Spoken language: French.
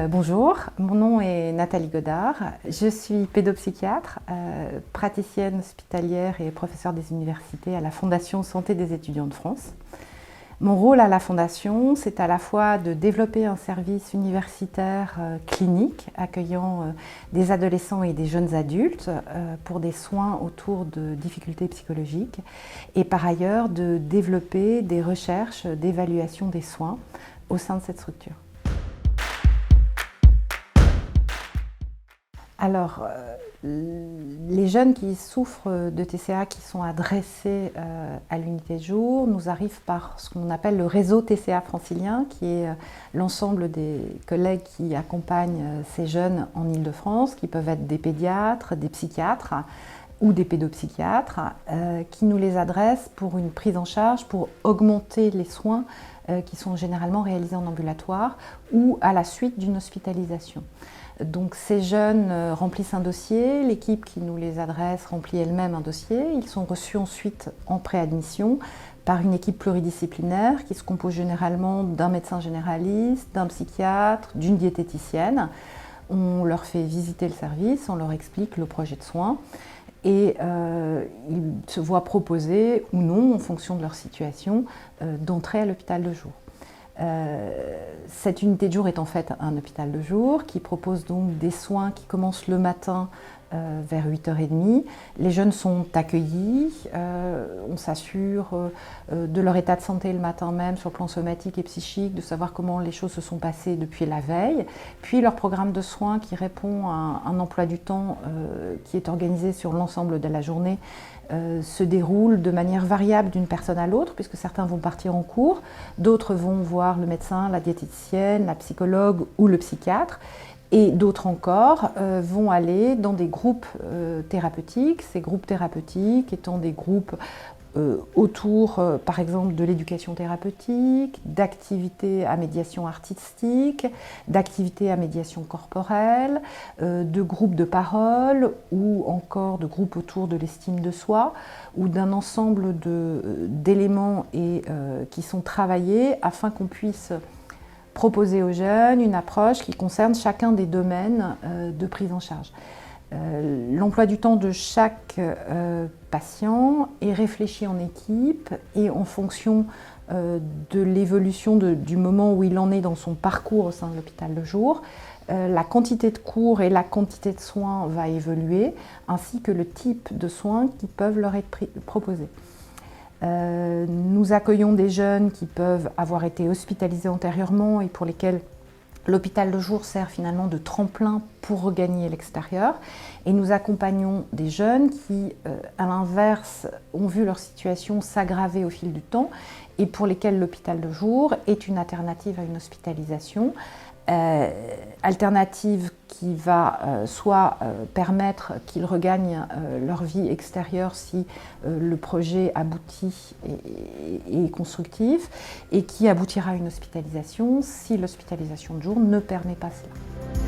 Bonjour, mon nom est Nathalie Godard, je suis pédopsychiatre, praticienne hospitalière et professeure des universités à la Fondation Santé des étudiants de France. Mon rôle à la Fondation, c'est à la fois de développer un service universitaire clinique accueillant des adolescents et des jeunes adultes pour des soins autour de difficultés psychologiques et par ailleurs de développer des recherches d'évaluation des soins au sein de cette structure. Alors, les jeunes qui souffrent de TCA, qui sont adressés à l'unité de jour, nous arrivent par ce qu'on appelle le réseau TCA francilien, qui est l'ensemble des collègues qui accompagnent ces jeunes en Île-de-France, qui peuvent être des pédiatres, des psychiatres ou des pédopsychiatres, qui nous les adressent pour une prise en charge, pour augmenter les soins qui sont généralement réalisés en ambulatoire ou à la suite d'une hospitalisation. Donc ces jeunes remplissent un dossier, l'équipe qui nous les adresse remplit elle-même un dossier, ils sont reçus ensuite en préadmission par une équipe pluridisciplinaire qui se compose généralement d'un médecin généraliste, d'un psychiatre, d'une diététicienne. On leur fait visiter le service, on leur explique le projet de soins et ils se voient proposer ou non, en fonction de leur situation, d'entrer à l'hôpital de jour. Cette unité de jour est en fait un hôpital de jour qui propose donc des soins qui commencent le matin vers 8h30. Les jeunes sont accueillis, on s'assure de leur état de santé le matin même sur le plan somatique et psychique, de savoir comment les choses se sont passées depuis la veille. Puis leur programme de soins qui répond à un emploi du temps qui est organisé sur l'ensemble de la journée se déroule de manière variable d'une personne à l'autre, puisque certains vont partir en cours, d'autres vont voir le médecin, la diététicienne, la psychologue ou le psychiatre, et d'autres encore vont aller dans des groupes thérapeutiques, ces groupes thérapeutiques étant des groupes autour, par exemple, de l'éducation thérapeutique, d'activités à médiation artistique, d'activités à médiation corporelle, de groupes de parole ou encore de groupes autour de l'estime de soi ou d'un ensemble d'éléments qui sont travaillés afin qu'on puisse proposer aux jeunes une approche qui concerne chacun des domaines de prise en charge. L'emploi du temps de chaque patient est réfléchi en équipe et en fonction de l'évolution du moment où il en est dans son parcours au sein de l'hôpital de jour, la quantité de cours et la quantité de soins va évoluer, ainsi que le type de soins qui peuvent leur être proposés. Nous accueillons des jeunes qui peuvent avoir été hospitalisés antérieurement et pour lesquels l'hôpital de jour sert finalement de tremplin pour regagner l'extérieur. Et nous accompagnons des jeunes qui, à l'inverse, ont vu leur situation s'aggraver au fil du temps et pour lesquels l'hôpital de jour est une alternative à une hospitalisation. Alternative qui va soit permettre qu'ils regagnent leur vie extérieure si le projet aboutit et est constructif, et qui aboutira à une hospitalisation si l'hospitalisation de jour ne permet pas cela.